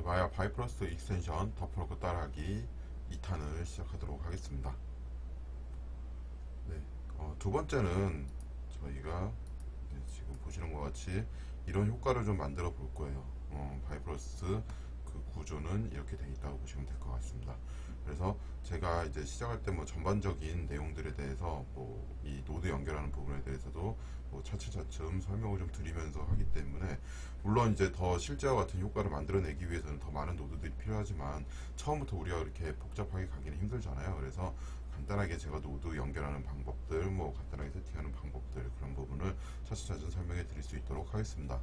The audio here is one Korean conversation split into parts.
마야 바이플러스 익스텐션 덮어놓고 따라하기 2탄을 시작하도록 하겠습니다. 네, 두 번째는 저희가 지금 보시는 것 같이 이런 효과를 좀 만들어 볼 거예요. 바이플러스 그 구조는 이렇게 되어 있다고 보시면 될 것 같습니다. 그래서 제가 이제 시작할 때 뭐 전반적인 내용들에 대해서 뭐 이 노드 연결하는 부분에 대해서도 뭐 차츰차츰 설명을 좀 드리면서 하기 때문에, 물론 이제 더 실제와 같은 효과를 만들어내기 위해서는 더 많은 노드들이 필요하지만 처음부터 우리가 이렇게 복잡하게 가기는 힘들잖아요. 그래서 간단하게 제가 노드 연결하는 방법들, 뭐 간단하게 세팅하는 방법들, 그런 부분을 차츰차츰 설명해 드릴 수 있도록 하겠습니다.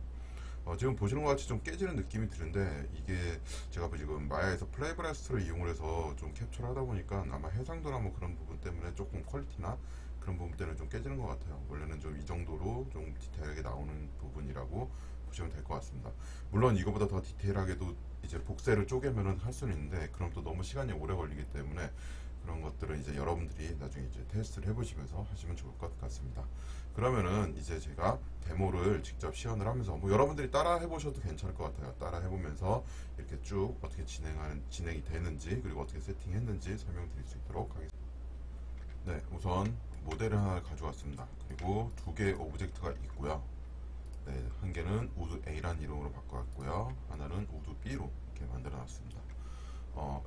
지금 보시는 것 같이 좀 깨지는 느낌이 드는데, 이게 제가 지금 마야에서 플레이브라스트를 이용해서 좀 캡처를 하다 보니까 아마 해상도나 뭐 그런 부분 때문에 조금 퀄리티나 그런 부분 때문에 좀 깨지는 것 같아요. 원래는 좀 이 정도로 좀 디테일하게 나오는 부분이라고 보시면 될 것 같습니다. 물론 이거보다 더 디테일하게도 이제 복세를 쪼개면은 할 수는 있는데, 그럼 또 너무 시간이 오래 걸리기 때문에 그런 것들은 이제 여러분들이 나중에 이제 테스트를 해보시면서 하시면 좋을 것 같습니다. 그러면은 이제 제가 데모를 직접 시연을 하면서 뭐 여러분들이 따라 해보셔도 괜찮을 것 같아요. 따라 해보면서 이렇게 쭉 어떻게 진행이 되는지, 그리고 어떻게 세팅했는지 설명드릴 수 있도록 하겠습니다. 네, 우선 모델을 하나 가져왔습니다. 그리고 두 개의 오브젝트가 있고요. 네, 한 개는 우드 A라는 이름으로 바꿔왔고요. 하나는 우드 B로 이렇게 만들어 놨습니다.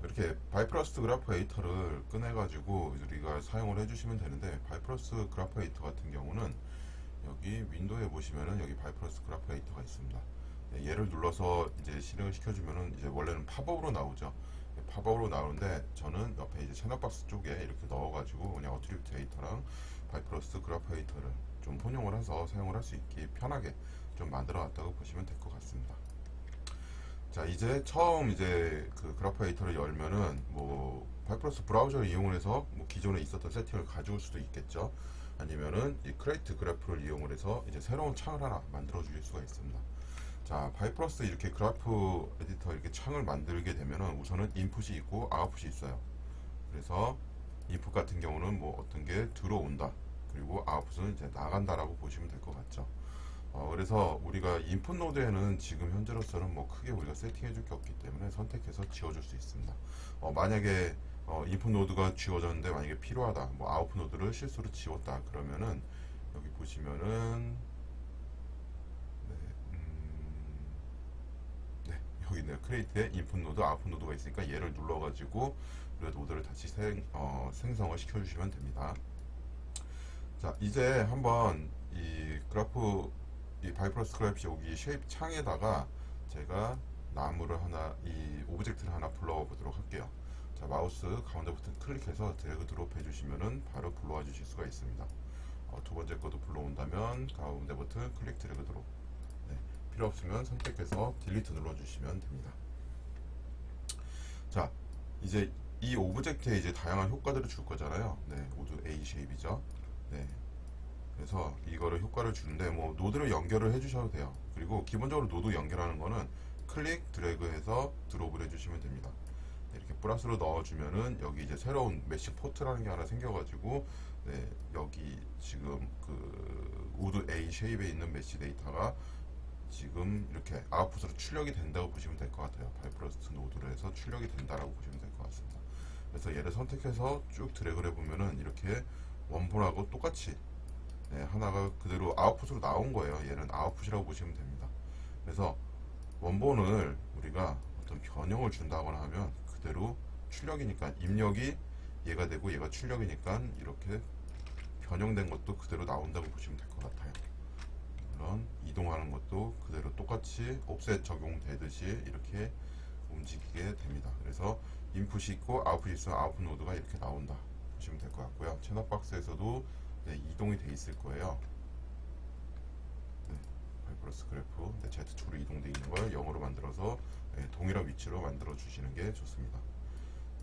이렇게 바이플러스 그래프 에디터를 꺼내가지고 우리가 사용을 해주시면 되는데, 바이플러스 그래프 에디터 같은 경우는 여기 윈도우에 보시면은 여기 바이플러스 그래프 에디터가 있습니다. 네, 얘를 눌러서 이제 실행을 시켜주면은 이제 원래는 팝업으로 나오죠. 네, 팝업으로 나오는데 저는 옆에 이제 채널박스 쪽에 이렇게 넣어가지고 그냥 어트리뷰트 에디터랑 바이플러스 그래프 에디터를 좀 혼용을 해서 사용을 할 수 있게 편하게 좀 만들어 놨다고 보시면 될 것 같습니다. 자, 이제 처음 이제 그 그래프 에디터를 열면은 뭐 바이플러스 브라우저를 이용해서 뭐 기존에 있었던 세팅을 가져올 수도 있겠죠. 아니면은 이 크레이트 그래프를 이용을 해서 이제 새로운 창을 하나 만들어 주실 수가 있습니다. 자, 바이플러스 이렇게 그래프 에디터 이렇게 창을 만들게 되면은 우선은 인풋이 있고 아웃풋이 있어요. 그래서 인풋 같은 경우는 뭐 어떤 게 들어온다, 그리고 아웃풋은 이제 나간다라고 보시면 될 것 같죠. 그래서 우리가 인풋 노드에는 지금 현재로서는 뭐 크게 우리가 세팅해 줄 게 없기 때문에 선택해서 지워줄 수 있습니다. 만약에 인풋 노드가 지워졌는데 만약에 필요하다, 뭐 아웃풋 노드를 실수로 지웠다 그러면은 여기 보시면은 네, 네, 여기 있네요. 크레이트에 인풋 노드, 아웃풋 노드가 있으니까 얘를 눌러가지고 우리가 노드를 다시 생성을 시켜주시면 됩니다. 자, 이제 한번 이 그래프, 이 바이플러스 그래프 여기 쉐입 창에다가 제가 나무를 하나, 이 오브젝트를 하나 불러와 보도록 할게요. 자, 마우스 가운데 버튼 클릭해서 드래그 드롭 해주시면은 바로 불러와 주실 수가 있습니다. 두 번째 것도 불러온다면 가운데 버튼 클릭 드래그 드롭. 네, 필요 없으면 선택해서 딜리트 눌러주시면 됩니다. 자, 이제 이 오브젝트에 이제 다양한 효과들을 줄 거잖아요. 네, 모두 A 쉐입이죠. 네, 그래서 이거를 효과를 주는데 뭐 노드를 연결을 해주셔도 돼요. 그리고 기본적으로 노드 연결하는 거는 클릭 드래그해서 드롭을 해주시면 됩니다. 네, 이렇게 플러스로 넣어주면은 여기 이제 새로운 메시 포트라는 게 하나 생겨가지고, 네, 여기 지금 그 우드 A 쉐입에 있는 메시 데이터가 지금 이렇게 아웃풋으로 출력이 된다고 보시면 될 것 같아요. 바이플러스 노드로 해서 출력이 된다라고 보시면 될 것 같습니다. 그래서 얘를 선택해서 쭉 드래그를 해보면은 이렇게 원본하고 똑같이, 네, 하나가 그대로 아웃풋으로 나온 거예요. 얘는 아웃풋이라고 보시면 됩니다. 그래서 원본을 우리가 어떤 변형을 준다거나 하면 그대로 출력이니까 입력이 얘가 되고 얘가 출력이니까 이렇게 변형된 것도 그대로 나온다고 보시면 될 것 같아요. 물론 이동하는 것도 그대로 똑같이 옵셋 적용되듯이 이렇게 움직이게 됩니다. 그래서 인풋이 있고 아웃풋이 있으면 아웃풋 노드가 이렇게 나온다 보시면 될 것 같고요. 채널 박스에서도 네, 이동이 돼 있을 거예요. 네, 바이플러스 그래프 네, Z축으로 이동되어 있는 걸 0으로 만들어서 네, 동일한 위치로 만들어 주시는 게 좋습니다.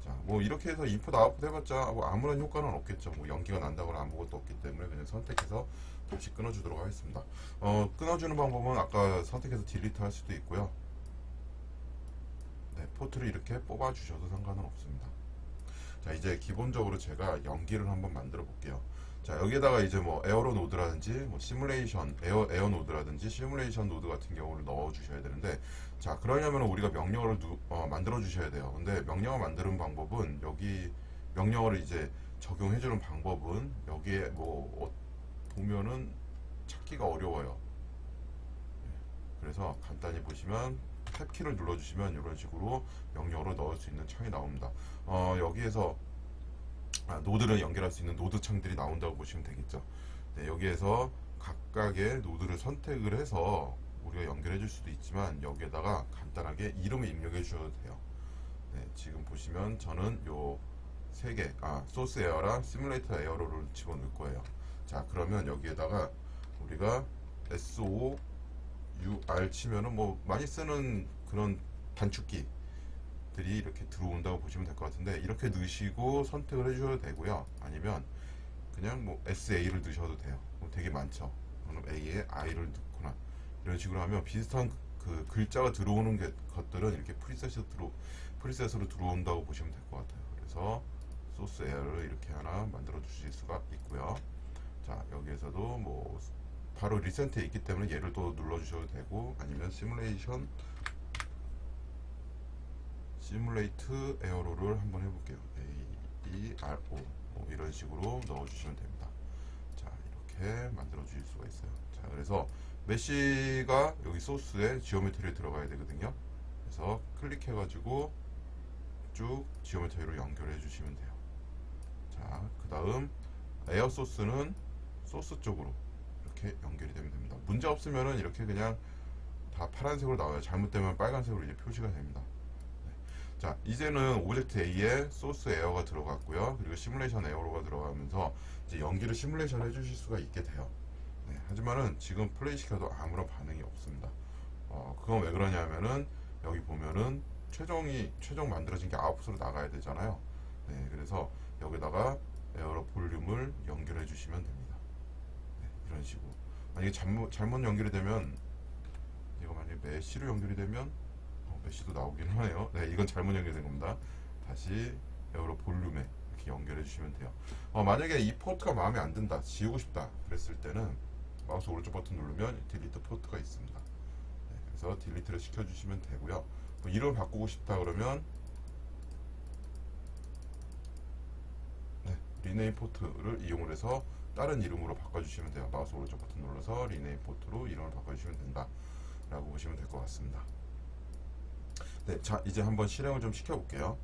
자, 뭐 이렇게 해서 인풋 아웃풋 해봤자 뭐 아무런 효과는 없겠죠. 뭐 연기가 난다거나 아무것도 없기 때문에 그냥 선택해서 다시 끊어주도록 하겠습니다. 끊어주는 방법은 아까 선택해서 딜리트 할 수도 있고요. 네, 포트를 이렇게 뽑아 주셔도 상관은 없습니다. 자, 이제 기본적으로 제가 연기를 한번 만들어 볼게요. 자, 여기에다가 이제 뭐 에어로 노드라든지 뭐 시뮬레이션 에어 노드라든지 시뮬레이션 노드 같은 경우를 넣어 주셔야 되는데, 자, 그러려면 우리가 명령어를 만들어 주셔야 돼요. 근데 명령어 만드는 방법은 여기 명령어를 이제 적용해 주는 방법은 여기에 뭐 보면은 찾기가 어려워요. 그래서 간단히 보시면 탭키를 눌러주시면 이런 식으로 명령어로 넣을 수 있는 창이 나옵니다. 여기에서 노드를 연결할 수 있는 노드 창들이 나온다고 보시면 되겠죠. 네, 여기에서 각각의 노드를 선택을 해서 우리가 연결해 줄 수도 있지만 여기에다가 간단하게 이름을 입력해 주셔도 돼요. 네, 지금 보시면 저는 요 세 개, 소스 에어랑 시뮬레이터 에어로를 집어넣을 거예요. 자, 그러면 여기에다가 우리가 SOUR 치면은 뭐 많이 쓰는 그런 단축키 들이 이렇게 들어온다고 보시면 될 것 같은데, 이렇게 넣으시고 선택을 해주셔도 되고요. 아니면 그냥 뭐 SA를 넣으셔도 돼요. 뭐 되게 많죠. 그럼 A에 I를 넣거나 이런 식으로 하면 비슷한 그 글자가 들어오는 것들은 이렇게 프리셋으로 들어온다고 보시면 될 것 같아요. 그래서 소스 에어를 이렇게 하나 만들어 주실 수가 있고요. 자, 여기에서도 뭐 바로 리센트에 있기 때문에 얘를 또 눌러 주셔도 되고, 아니면 시뮬레이트 에어로를 한번 해볼게요. AERO 뭐 이런 식으로 넣어주시면 됩니다. 자, 이렇게 만들어 주실 수가 있어요. 자, 그래서 메시가 여기 소스에 지오메트리에 들어가야 되거든요. 그래서 클릭해가지고 쭉 지오메트리로 연결해 주시면 돼요. 자, 그 다음 에어 소스는 소스 쪽으로 이렇게 연결이 되면 됩니다. 문제 없으면은 이렇게 그냥 다 파란색으로 나와요. 잘못되면 빨간색으로 이제 표시가 됩니다. 자, 이제는 오브젝트 A에 소스 에어가 들어갔고요. 그리고 시뮬레이션 에어로가 들어가면서 이제 연기를 시뮬레이션 해주실 수가 있게 돼요. 네, 하지만은 지금 플레이 시켜도 아무런 반응이 없습니다. 그건 왜 그러냐면은 여기 보면은 최종 만들어진 게 아웃풋으로 나가야 되잖아요. 네, 그래서 여기다가 에어로 볼륨을 연결해 주시면 됩니다. 네, 이런 식으로. 만약에 잘못 연결이 되면, 이거 만약에 메시로 연결이 되면 메시도 나오긴 하네요. 네, 이건 잘못 연결된 겁니다. 다시 에어로 볼륨에 이렇게 연결해 주시면 돼요. 만약에 이 포트가 마음에 안 든다, 지우고 싶다 그랬을 때는 마우스 오른쪽 버튼 누르면 딜리트 포트가 있습니다. 네, 그래서 딜리트를 시켜주시면 되고요. 뭐 이름 바꾸고 싶다 그러면 네, 리네임 포트를 이용을 해서 다른 이름으로 바꿔주시면 돼요. 마우스 오른쪽 버튼 눌러서 리네임 포트로 이름을 바꿔주시면 된다 라고 보시면 될 것 같습니다. 네, 자, 이제 한번 실행을 좀 시켜볼게요.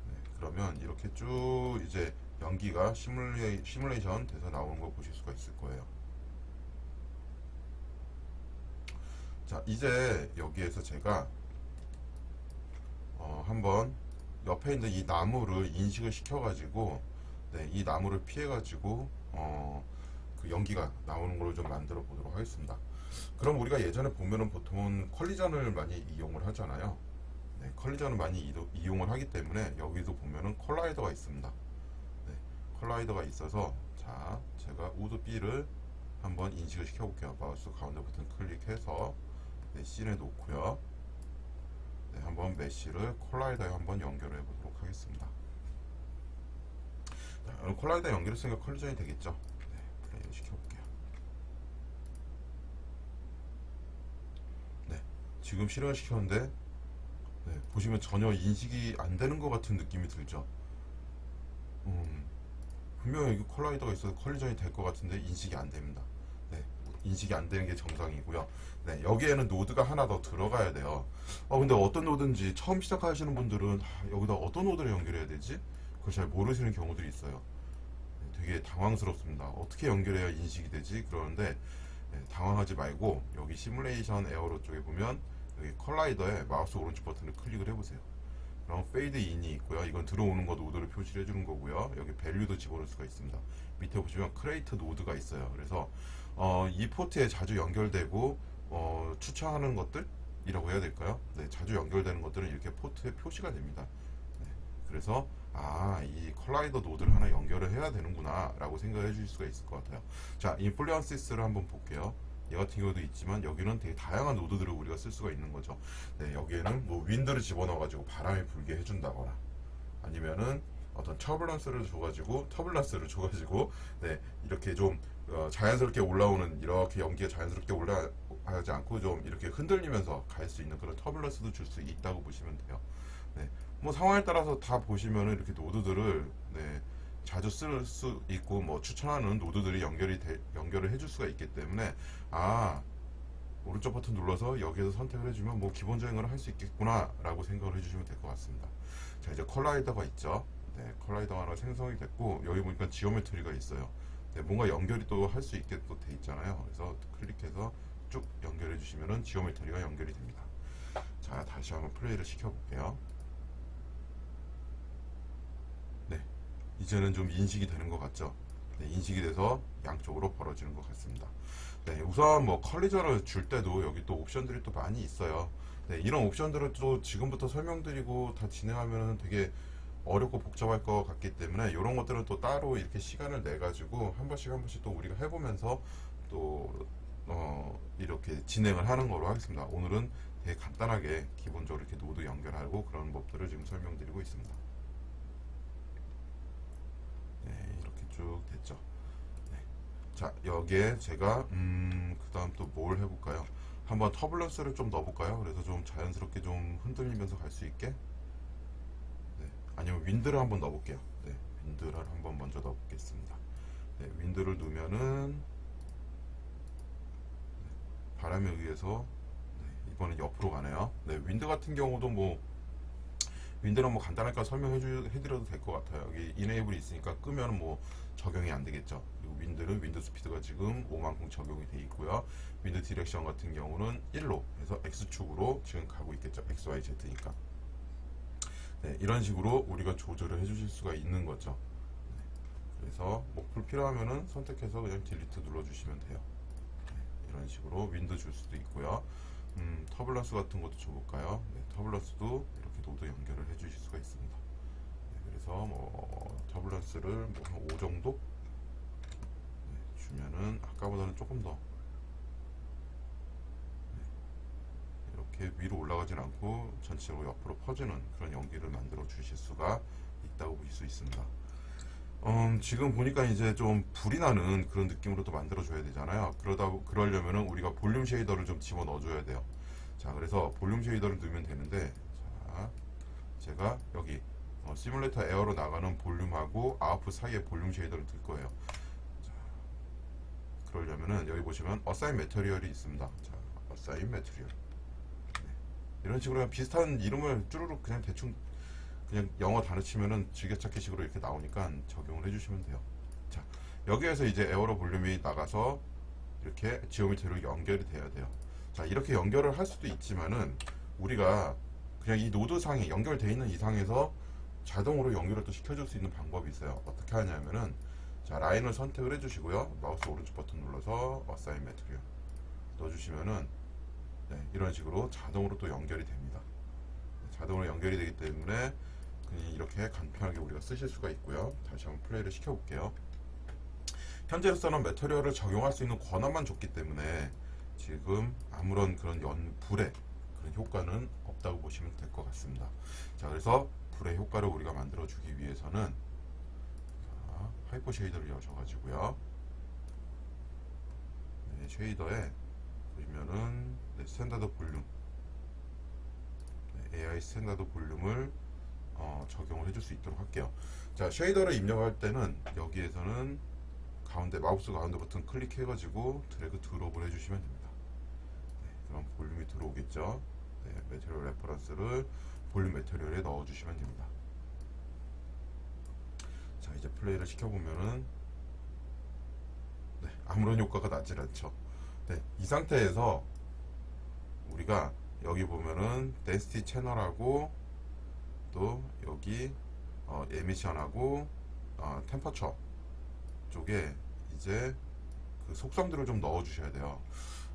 네, 그러면 이렇게 쭉 이제 연기가 시뮬레이션 돼서 나오는 걸 보실 수가 있을 거예요. 자, 이제 여기에서 제가 한번 옆에 있는 이 나무를 인식을 시켜가지고, 네, 이 나무를 피해가지고 그 연기가 나오는 걸 좀 만들어 보도록 하겠습니다. 그럼 우리가 예전에 보면은 보통은 컬리전을 많이 이용을 하잖아요. 네, 컬리전을 많이 이용을 하기 때문에 여기도 보면은 컬라이더가 있습니다. 네, 컬라이더가 있어서, 자, 제가 우드 B를 한번 인식을 시켜볼게요. 마우스 가운데 버튼 클릭해서 네, 씬에 놓고요. 네, 한번 메쉬를 컬라이더에 한번 연결해 보도록 하겠습니다. 자, 컬라이더 연결했으니까 컬리전이 되겠죠. 네, 플레이 시켜볼게요. 네, 지금 실행을 시켰는데, 네, 보시면 전혀 인식이 안 되는 것 같은 느낌이 들죠. 분명히 여기 컬라이더가 있어서 컬리전이 될 것 같은데 인식이 안 됩니다. 네, 인식이 안 되는 게 정상이고요. 네, 여기에는 노드가 하나 더 들어가야 돼요. 근데 어떤 노드인지 처음 시작하시는 분들은 여기다 어떤 노드를 연결해야 되지? 그걸 잘 모르시는 경우들이 있어요. 네, 되게 당황스럽습니다. 어떻게 연결해야 인식이 되지? 그러는데 네, 당황하지 말고 여기 시뮬레이션 에어로 쪽에 보면 여기 컬라이더에 마우스 오른쪽 버튼을 클릭을 해보세요. 그럼 페이드 인이 있고요. 이건 들어오는 거 노드를 표시를 해주는 거고요. 여기 밸류도 집어넣을 수가 있습니다. 밑에 보시면 크레이트 노드가 있어요. 그래서 이 포트에 자주 연결되고 추천하는 것들이라고 해야 될까요? 네, 자주 연결되는 것들은 이렇게 포트에 표시가 됩니다. 네, 그래서 이 컬라이더 노드를 하나 연결을 해야 되는구나 라고 생각해 주실 수가 있을 것 같아요. 자, 인플루언시스를 한번 볼게요. 얘 같은 경우도 있지만 여기는 되게 다양한 노드들을 우리가 쓸 수가 있는 거죠. 네, 여기에는 뭐 윈드를 집어넣어 가지고 바람이 불게 해준다거나, 아니면은 어떤 터뷸런스를 줘가지고 네, 이렇게 좀 자연스럽게 올라오는, 이렇게 연기가 자연스럽게 올라가지 않고 좀 이렇게 흔들리면서 갈 수 있는 그런 터뷸런스도 줄 수 있다고 보시면 돼요. 네, 뭐 상황에 따라서 다 보시면은 이렇게 노드들을 네, 자주 쓸 수 있고, 뭐 추천하는 노드들이 연결을 해줄 수가 있기 때문에, 아, 오른쪽 버튼 눌러서 여기에서 선택을 해주면 뭐 기본적인 걸 할 수 있겠구나 라고 생각을 해주시면 될 것 같습니다. 자, 이제 컬라이더가 있죠. 네, 컬라이더가 하나 생성이 됐고, 여기 보니까 지오메트리가 있어요. 네, 뭔가 연결이 또 할 수 있게 또 돼 있잖아요. 그래서 클릭해서 쭉 연결해 주시면은 지오메트리가 연결이 됩니다. 자, 다시 한번 플레이를 시켜 볼게요. 네, 이제는 좀 인식이 되는 것 같죠. 네, 인식이 돼서 양쪽으로 벌어지는 것 같습니다. 네, 우선 뭐 컬리저를 줄 때도 여기 또 옵션들이 또 많이 있어요. 네, 이런 옵션들을 또 지금부터 설명드리고 다 진행하면 되게 어렵고 복잡할 것 같기 때문에, 이런 것들은 또 따로 이렇게 시간을 내 가지고 한 번씩 한 번씩 또 우리가 해보면서 또 이렇게 진행을 하는 걸로 하겠습니다. 오늘은 되게 간단하게 기본적으로 이렇게 노드 연결하고 그런 법들을 지금 설명드리고 있습니다. 네, 이렇게 쭉 됐죠. 네. 자, 여기에 제가 그 다음 또 뭘 해볼까요? 한번 터뷸런스를 좀 넣어볼까요? 그래서 좀 자연스럽게 좀 흔들리면서 갈 수 있게. 네. 아니면 윈드를 한번 넣어볼게요. 네, 윈드를 한번 먼저 넣어보겠습니다. 네, 윈드를 넣으면은 바람에 의해서 네, 이번엔 옆으로 가네요. 네, 윈드 같은 경우도 뭐 윈드는 뭐 간단하게 해드려도 될 것 같아요. 여기 이네이블이 있으니까 끄면 뭐 적용이 안 되겠죠. 그리고 윈드는 윈드 스피드가 지금 5만큼 적용이 돼 있고요. 윈드 디렉션 같은 경우는 1로 해서 X축으로 지금 가고 있겠죠. XYZ니까. 네, 이런 식으로 우리가 조절을 해주실 수가 있는 거죠. 네, 그래서 뭐 불필요하면은 선택해서 그냥 딜리트 눌러주시면 돼요. 네, 이런 식으로 윈드 줄 수도 있고요. 터뷸런스 같은 것도 줘볼까요? 네, 터뷸런스도 이렇게 노드 연결을 해주실 수가 있습니다. 네, 그래서 뭐 터뷸런스를 뭐 한 5 정도 네, 주면은 아까보다는 조금 더 이렇게 위로 올라가진 않고 전체적으로 옆으로 퍼지는 그런 연기를 만들어 주실 수가 있다고 보실 수 있습니다. 지금 보니까 이제 좀 불이 나는 그런 느낌으로 또 만들어 줘야 되잖아요. 그러려면은 우리가 볼륨 쉐이더를 좀 집어 넣어 줘야 돼요. 자, 그래서 볼륨 쉐이더를 넣으면 되는데, 자, 제가 여기 시뮬레이터 에어로 나가는 볼륨하고 아웃풋 사이에 볼륨 쉐이더를 넣을 거예요. 자, 그러려면은 여기 보시면 어사인 매터리얼이 있습니다. 자, 어사인 매터리얼. 이런 식으로 그냥 비슷한 이름을 쭈루룩 그냥 대충 그냥 영어 단어 치면은 즐겨찾기식으로 이렇게 나오니까 적용을 해주시면 돼요. 자, 여기에서 이제 에어로 볼륨이 나가서 이렇게 지오메트리로 연결이 돼야 돼요. 자, 이렇게 연결을 할 수도 있지만은 우리가 그냥 이 노드 상에 연결되어 있는 이상에서 자동으로 연결을 또 시켜줄 수 있는 방법이 있어요. 어떻게 하냐면은, 자, 라인을 선택을 해주시고요. 마우스 오른쪽 버튼 눌러서 어사인 매트리얼 넣어주시면은 네, 이런 식으로 자동으로 또 연결이 됩니다. 자동으로 연결이 되기 때문에 그냥 이렇게 간편하게 우리가 쓰실 수가 있고요. 다시 한번 플레이를 시켜볼게요. 현재로서는 매터리얼을 적용할 수 있는 권한만 줬기 때문에 지금 아무런 그런 불의 그런 효과는 없다고 보시면 될 것 같습니다. 자, 그래서 불의 효과를 우리가 만들어주기 위해서는 자, 하이퍼 쉐이더를 여셔가지고요. 네, 쉐이더에 보시면은 네, 스탠다드 볼륨, 네, AI 스탠다드 볼륨을 적용을 해줄 수 있도록 할게요. 자, 쉐이더를 입력할 때는 여기에서는 가운데 마우스 가운데 버튼 클릭해가지고 드래그 드롭을 해주시면 됩니다. 네, 그럼 볼륨이 들어오겠죠. 네, 매테리얼 레퍼런스를 볼륨 매테리얼에 넣어주시면 됩니다. 자, 이제 플레이를 시켜보면은 네, 아무런 효과가 나질 않죠. 네, 이 상태에서 우리가 여기 보면은 덴시티 채널하고 또 여기 에미션하고 템퍼처 쪽에 이제 그 속성들을 좀 넣어 주셔야 돼요.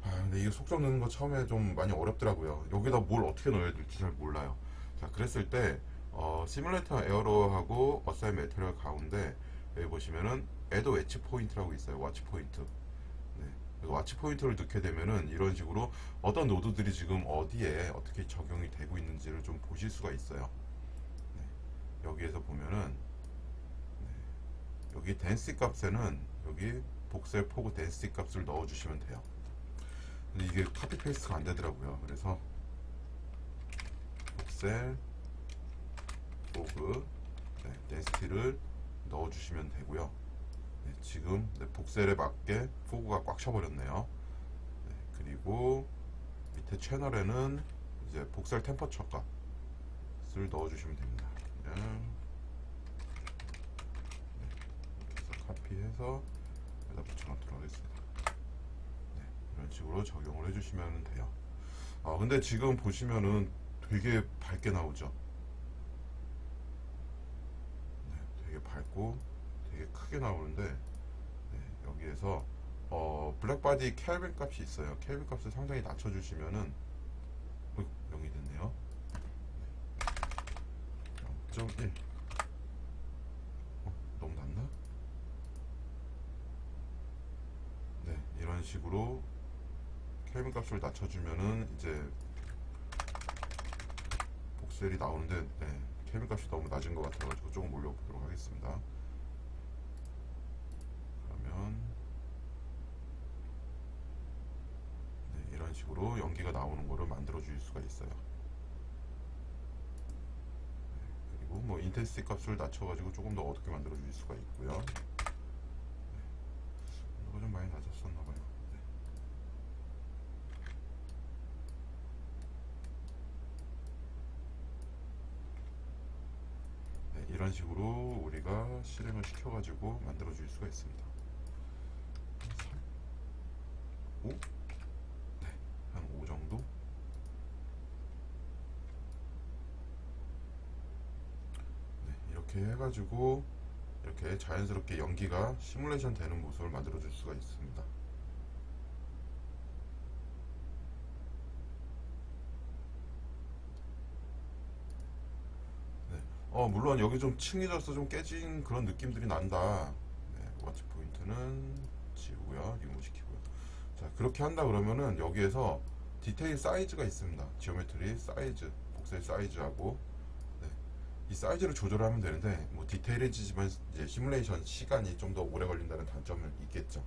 근데 이게 속성 넣는 거 처음에 좀 많이 어렵더라고요. 여기다 뭘 어떻게 넣어야 될지 잘 몰라요. 자, 그랬을 때 시뮬레이터 에어로하고 어사인 매테리얼 가운데 여기 보시면은 애드 웨치 포인트라고 있어요. 와치 포인트. 네, 와치 포인트를 넣게 되면은 이런 식으로 어떤 노드들이 지금 어디에 어떻게 적용이 되고 있는지를 좀 보실 수가 있어요. 네, 여기에서 보면은 여기 덴시티 값에는 여기 복셀 포그 덴시티 값을 넣어주시면 돼요. 근데 이게 카피 페이스트가 안 되더라고요. 그래서 복셀 포그 덴시티를 넣어주시면 되고요. 네, 지금 복셀에 맞게 포그가 꽉 차버렸네요. 네, 그리고 밑에 채널에는 이제 복셀 템퍼처 값을 넣어주시면 됩니다. 그냥 이렇게 해서 카피해서 여기다 붙여놓도록 하겠습니다. 네, 이런 식으로 적용을 해주시면 돼요. 근데 지금 보시면은 되게 밝게 나오죠. 네, 되게 밝고 되게 크게 나오는데, 네, 여기에서 블랙바디 켈빈 값이 있어요. 켈빈 값을 상당히 낮춰주시면은 0이 됐네요. 0.1 너무 낮나? 네, 이런 식으로 켈빈 값을 낮춰주면은 이제 복셀이 나오는데, 네, 켈빈 값이 너무 낮은 것 같아가지고 조금 올려보도록 하겠습니다. 그러면 네, 이런 식으로 연기가 나오는 거를 만들어 주실 수가 있어요. 네, 그리고 뭐 인텐시티 값을 낮춰가지고 조금 더 어둡게 만들어 주실 수가 있고요. 네, 이거 좀 많이 낮았었나 봐요. 네, 이런 식으로 우리가 실행을 시켜가지고 만들어 줄 수가 있습니다. 5? 네, 한 5 정도? 네, 이렇게 해가지고 이렇게 자연스럽게 연기가 시뮬레이션 되는 모습을 만들어 줄 수가 있습니다. 네, 물론 여기 좀 층해져서 좀 깨진 그런 느낌들이 난다. 네, 워치 포인트는 지우고요, 리무브 시키고요. 자, 그렇게 한다 그러면은 여기에서 디테일 사이즈가 있습니다. 지오메트리 사이즈, 복셀 사이즈하고, 네, 이 사이즈를 조절하면 되는데 뭐 디테일해지지만 이제 시뮬레이션 시간이 좀 더 오래 걸린다는 단점은 있겠죠.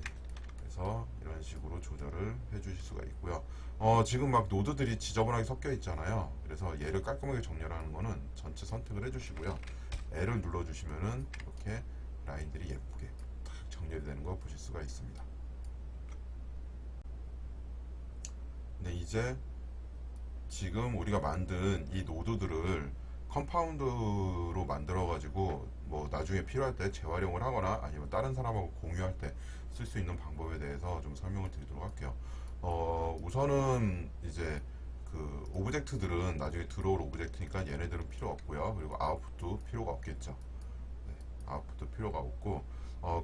네, 그래서 이런 식으로 조절을 해주실 수가 있고요. 지금 막 노드들이 지저분하게 섞여 있잖아요. 그래서 얘를 깔끔하게 정렬하는 거는 전체 선택을 해주시고요. L을 눌러주시면은 이렇게 라인들이 예쁘게 딱 정렬이 되는 거 보실 수가 있습니다. 네, 이제 지금 우리가 만든 이 노드들을 컴파운드로 만들어 가지고 뭐 나중에 필요할 때 재활용을 하거나 아니면 다른 사람하고 공유할 때 쓸 수 있는 방법에 대해서 좀 설명을 드리도록 할게요. 우선은 이제 그 오브젝트들은 나중에 들어올 오브젝트니까 얘네들은 필요 없고요. 그리고 아웃풋도 필요가 없겠죠. 네, 아웃풋도 필요가 없고,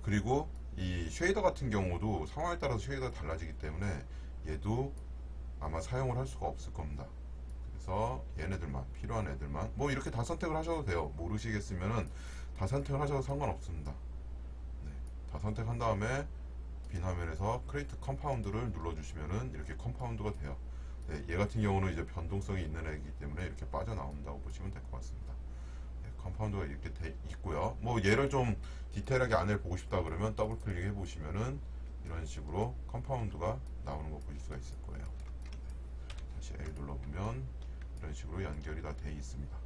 그리고 이 쉐이더 같은 경우도 상황에 따라서 쉐이더가 달라지기 때문에 얘도 아마 사용을 할 수가 없을 겁니다. 그래서 얘네들만, 필요한 애들만 뭐 이렇게 다 선택을 하셔도 돼요. 모르시겠으면은 다 선택을 하셔도 상관없습니다. 네, 다 선택한 다음에 빈 화면에서 크리에이트 컴파운드를 눌러주시면은 이렇게 컴파운드가 돼요. 네, 얘 같은 경우는 이제 변동성이 있는 애이기 때문에 이렇게 빠져나온다고 보시면 될 것 같습니다. 네, 컴파운드가 이렇게 돼 있고요. 뭐 얘를 좀 디테일하게 안을 보고 싶다 그러면 더블 클릭해 보시면은 이런 식으로 컴파운드가 나오는 거 보실 수가 있을 거예요. 다시 L 눌러보면 이런 식으로 연결이 다 되어 있습니다.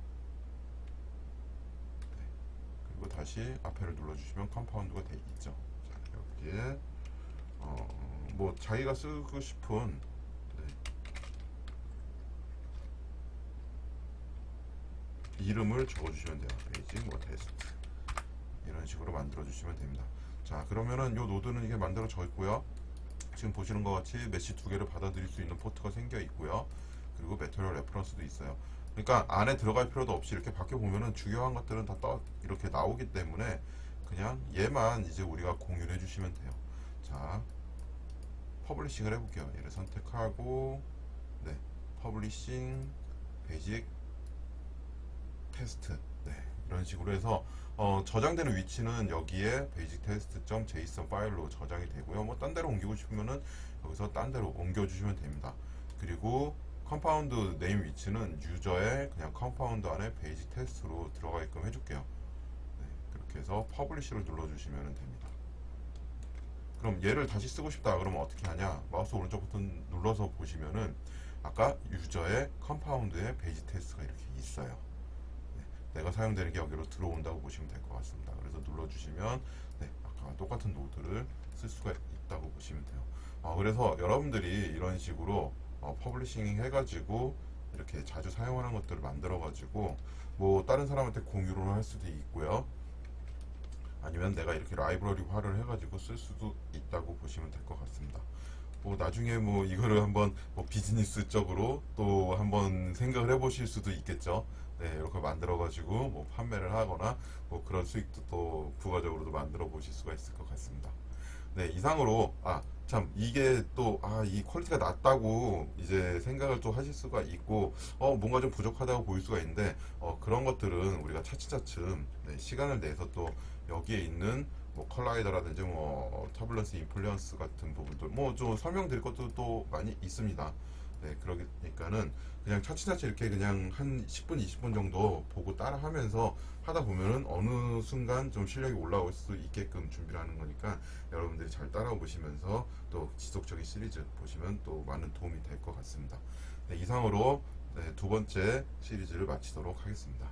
네, 그리고 다시 앞에를 눌러주시면 컴파운드가 되어 있죠. 자, 여기에 뭐 자기가 쓰고 싶은, 네, 이름을 적어주시면 돼요. 페이지 뭐 테스트 이런 식으로 만들어 주시면 됩니다. 자, 그러면은 요 노드는 이게 만들어져 있고요. 지금 보시는 것 같이 메시 두 개를 받아들일 수 있는 포트가 생겨 있고요. 그리고 메터리얼 레퍼런스도 있어요. 그러니까 안에 들어갈 필요도 없이 이렇게 밖에 보면은 중요한 것들은 다 이렇게 나오기 때문에 그냥 얘만 이제 우리가 공유를 해주시면 돼요. 자, 퍼블리싱을 해볼게요. 얘를 선택하고, 네, 퍼블리싱 베이직 테스트, 네, 이런 식으로 해서 저장되는 위치는 여기에 베이직 테스트.json 파일로 저장이 되고요. 뭐 딴 데로 옮기고 싶으면은 여기서 딴 데로 옮겨주시면 됩니다. 그리고 컴파운드 네임 위치는 유저의 그냥 컴파운드 안에 베이직 테스트로 들어가게끔 해줄게요. 네, 그렇게 이렇게 해서 퍼블리시를 눌러주시면 됩니다. 그럼 얘를 다시 쓰고 싶다 그러면 어떻게 하냐? 마우스 오른쪽 버튼 눌러서 보시면은 아까 유저의 컴파운드의 베이지 테스트가 이렇게 있어요. 네, 내가 사용되는 게 여기로 들어온다고 보시면 될 것 같습니다. 그래서 눌러주시면 네, 아까 똑같은 노드를 쓸 수가 있다고 보시면 돼요. 그래서 여러분들이 이런 식으로 퍼블리싱 해가지고 이렇게 자주 사용하는 것들을 만들어가지고 뭐 다른 사람한테 공유를 할 수도 있고요. 아니면 내가 이렇게 라이브러리화를 해가지고 쓸 수도 있다고 보시면 될 것 같습니다. 뭐 나중에 뭐 이거를 한번 뭐 비즈니스적으로 또 한번 생각을 해보실 수도 있겠죠. 네, 이렇게 만들어가지고 뭐 판매를 하거나 뭐 그런 수익도 또 부가적으로도 만들어 보실 수가 있을 것 같습니다. 네, 이상으로 참 이게 또 이 퀄리티가 낮다고 이제 생각을 또 하실 수가 있고 뭔가 좀 부족하다고 보일 수가 있는데 그런 것들은 우리가 차츰차츰 네, 시간을 내서 또 여기에 있는 뭐 컬라이더라든지 뭐 터뷸런스 인플루언스 같은 부분들 뭐 좀 설명드릴 것도 또 많이 있습니다. 네, 그러니까는 그냥 차츰차츰 이렇게 그냥 한 10분, 20분 정도 보고 따라 하면서 하다 보면은 어느 순간 좀 실력이 올라올 수 있게끔 준비를 하는 거니까 여러분들이 잘 따라 보시면서 또 지속적인 시리즈 보시면 또 많은 도움이 될 것 같습니다. 네, 이상으로 네, 두 번째 시리즈를 마치도록 하겠습니다.